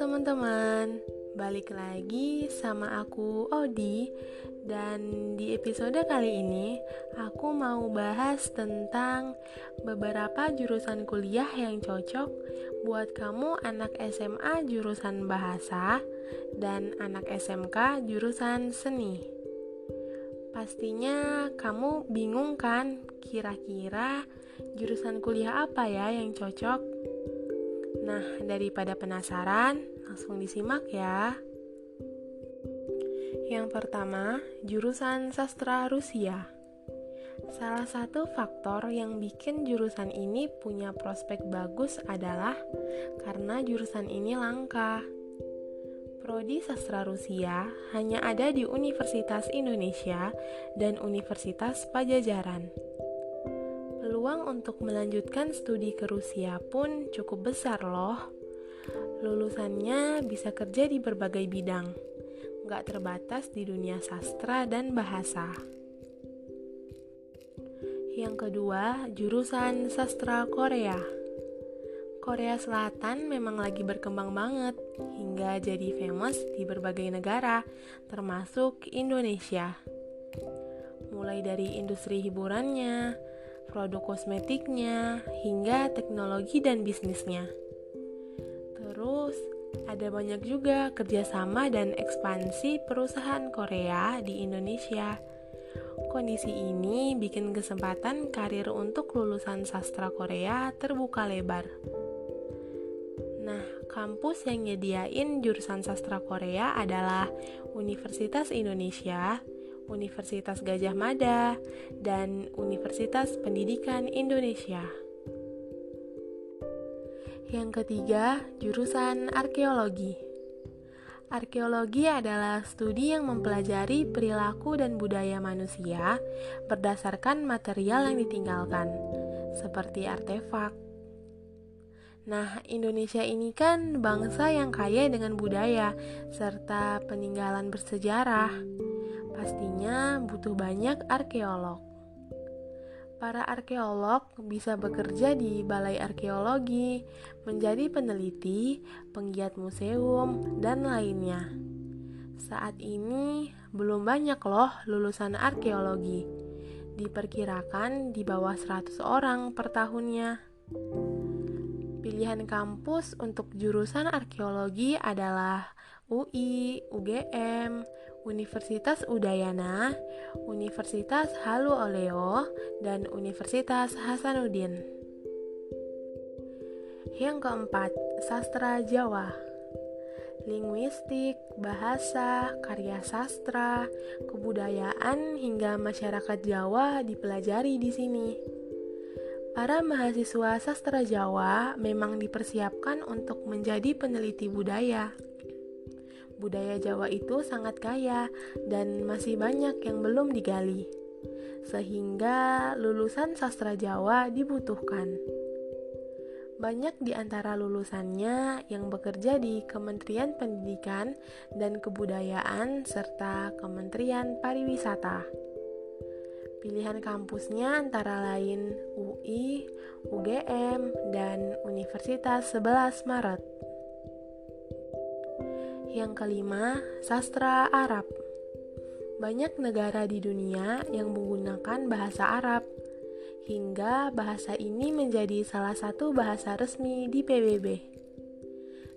teman-teman, balik lagi sama aku Odi. Dan di episode kali ini aku mau bahas tentang beberapa jurusan kuliah yang cocok buat kamu anak SMA jurusan bahasa dan anak SMK jurusan seni. Pastinya kamu bingung kan, kira-kira jurusan kuliah apa ya yang cocok? Nah, daripada penasaran, langsung disimak ya. Yang pertama, jurusan sastra Rusia. Salah satu faktor yang bikin jurusan ini punya prospek bagus adalah karena jurusan ini langka. Prodi sastra Rusia hanya ada di Universitas Indonesia dan Universitas Pajajaran. Peluang untuk melanjutkan studi ke Rusia pun cukup besar loh. Lulusannya bisa kerja di berbagai bidang, gak terbatas di dunia sastra dan bahasa. Yang kedua, jurusan sastra Korea. Korea Selatan memang lagi berkembang banget, hingga jadi famous di berbagai negara, termasuk Indonesia. Mulai dari industri hiburannya, produk kosmetiknya, hingga teknologi dan bisnisnya. Terus, ada banyak juga kerjasama dan ekspansi perusahaan Korea di Indonesia. Kondisi ini bikin kesempatan karir untuk lulusan sastra Korea terbuka lebar. Nah, kampus yang nyediain jurusan sastra Korea adalah Universitas Indonesia, Universitas Gadjah Mada, dan Universitas Pendidikan Indonesia. Yang ketiga, jurusan arkeologi. Arkeologi adalah studi yang mempelajari perilaku dan budaya manusia berdasarkan material yang ditinggalkan, seperti artefak. Nah, Indonesia ini kan bangsa yang kaya dengan budaya serta peninggalan bersejarah. Pastinya butuh banyak arkeolog. Para arkeolog bisa bekerja di balai arkeologi, menjadi peneliti, penggiat museum, dan lainnya. Saat ini belum banyak loh lulusan arkeologi. Diperkirakan di bawah 100 orang per tahunnya. Pilihan kampus untuk jurusan arkeologi adalah UI, UGM, Universitas Udayana, Universitas Halu Oleo, dan Universitas Hasanuddin. Yang keempat, sastra Jawa. Linguistik, bahasa, karya sastra, kebudayaan, hingga masyarakat Jawa dipelajari di sini. Para mahasiswa sastra Jawa memang dipersiapkan untuk menjadi peneliti budaya. Budaya Jawa itu sangat kaya dan masih banyak yang belum digali, sehingga lulusan sastra Jawa dibutuhkan. Banyak di antara lulusannya yang bekerja di Kementerian Pendidikan dan Kebudayaan serta Kementerian Pariwisata. Pilihan kampusnya antara lain UI, UGM, dan Universitas 11 Maret. Yang kelima, sastra Arab. Banyak negara di dunia yang menggunakan bahasa Arab, hingga bahasa ini menjadi salah satu bahasa resmi di PBB.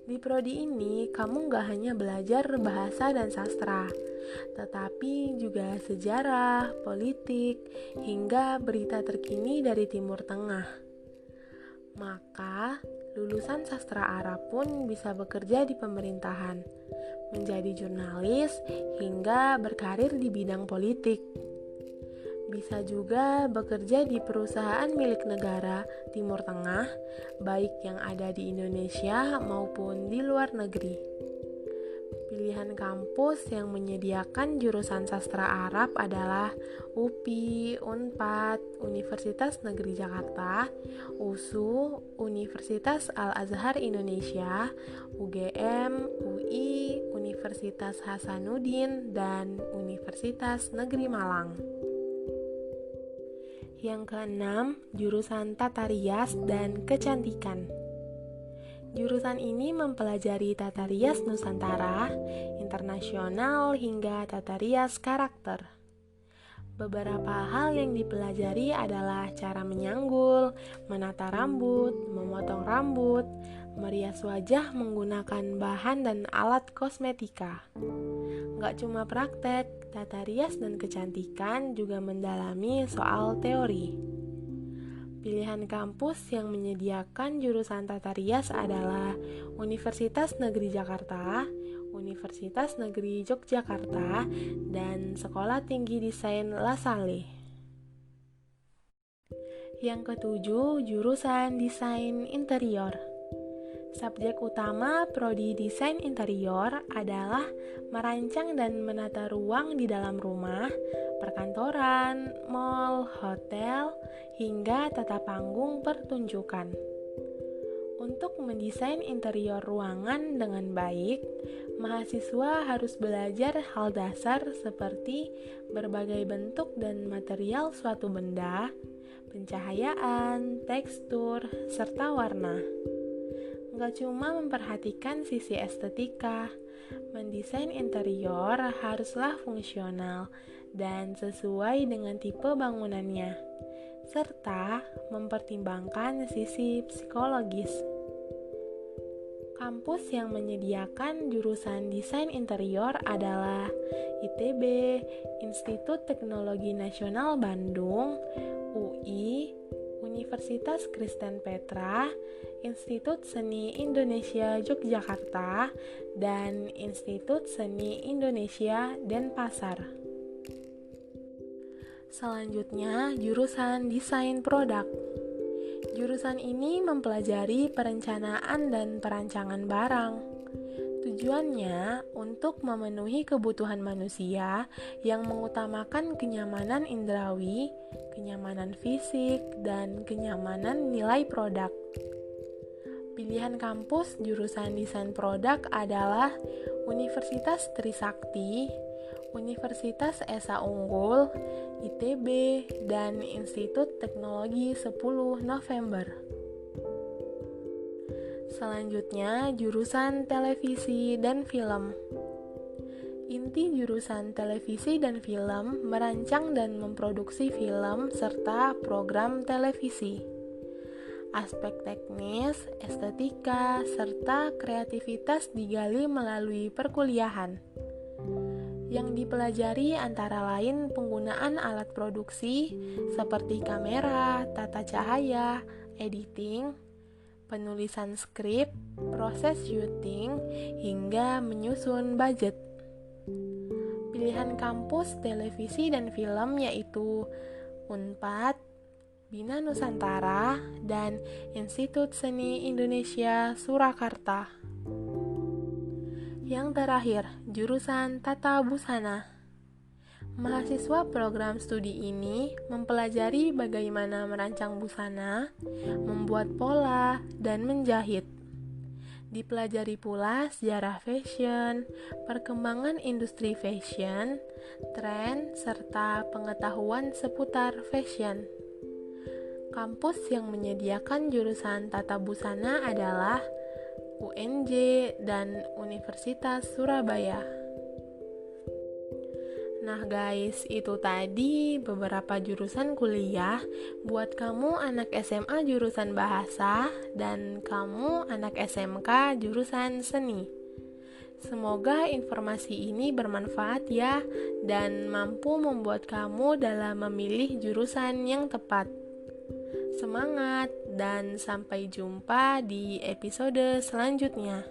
Di prodi ini, kamu gak hanya belajar bahasa dan sastra, tetapi juga sejarah, politik, hingga berita terkini dari Timur Tengah. Maka, lulusan sastra Arab pun bisa bekerja di pemerintahan, menjadi jurnalis, hingga berkarir di bidang politik. Bisa juga bekerja di perusahaan milik negara Timur Tengah, baik yang ada di Indonesia maupun di luar negeri. Pilihan kampus yang menyediakan jurusan sastra Arab adalah UPI, Unpad, Universitas Negeri Jakarta, USU, Universitas Al-Azhar Indonesia, UGM, UI, Universitas Hasanuddin, dan Universitas Negeri Malang. Yang keenam, jurusan Tata Rias dan Kecantikan. Jurusan ini mempelajari tata rias Nusantara, internasional hingga tata rias karakter. Beberapa hal yang dipelajari adalah cara menyanggul, menata rambut, memotong rambut, merias wajah menggunakan bahan dan alat kosmetika. Gak cuma praktek, tata rias dan kecantikan juga mendalami soal teori. Pilihan kampus yang menyediakan jurusan tata rias adalah Universitas Negeri Jakarta, Universitas Negeri Yogyakarta, dan Sekolah Tinggi Desain La Salle. Yang ketujuh, jurusan Desain Interior. Subjek utama prodi Desain Interior adalah merancang dan menata ruang di dalam rumah, perkantoran, mal, hotel, hingga tata panggung pertunjukan. Untuk mendesain interior ruangan dengan baik, mahasiswa harus belajar hal dasar seperti berbagai bentuk dan material suatu benda, pencahayaan, tekstur, serta warna. Gak cuma memperhatikan sisi estetika, mendesain interior haruslah fungsional dan sesuai dengan tipe bangunannya, serta mempertimbangkan sisi psikologis. Kampus yang menyediakan jurusan desain interior adalah ITB, Institut Teknologi Nasional Bandung, UI, Universitas Kristen Petra, Institut Seni Indonesia Yogyakarta, dan Institut Seni Indonesia Denpasar. Selanjutnya, jurusan desain produk. Jurusan ini mempelajari perencanaan dan perancangan barang. Tujuannya untuk memenuhi kebutuhan manusia yang mengutamakan kenyamanan indrawi, kenyamanan fisik, dan kenyamanan nilai produk. Pilihan kampus jurusan desain produk adalah Universitas Trisakti, Universitas Esa Unggul, ITB, dan Institut Teknologi 10 November. Selanjutnya, jurusan televisi dan film. Inti jurusan televisi dan film merancang dan memproduksi film serta program televisi. Aspek teknis, estetika, serta kreativitas digali melalui perkuliahan. Yang dipelajari antara lain penggunaan alat produksi seperti kamera, tata cahaya, editing, penulisan skrip, proses syuting, hingga menyusun budget. Pilihan kampus televisi dan film yaitu Unpad, Bina Nusantara, dan Institut Seni Indonesia Surakarta. Yang terakhir, jurusan Tata Busana. Mahasiswa program studi ini mempelajari bagaimana merancang busana, membuat pola, dan menjahit. Dipelajari pula sejarah fashion, perkembangan industri fashion, tren, serta pengetahuan seputar fashion. Kampus yang menyediakan jurusan Tata Busana adalah UNJ dan Universitas Surabaya. Nah guys, itu tadi beberapa jurusan kuliah buat kamu anak SMA jurusan bahasa dan kamu anak SMK jurusan seni. Semoga informasi ini bermanfaat ya dan mampu membuat kamu dalam memilih jurusan yang tepat. Semangat dan sampai jumpa di episode selanjutnya.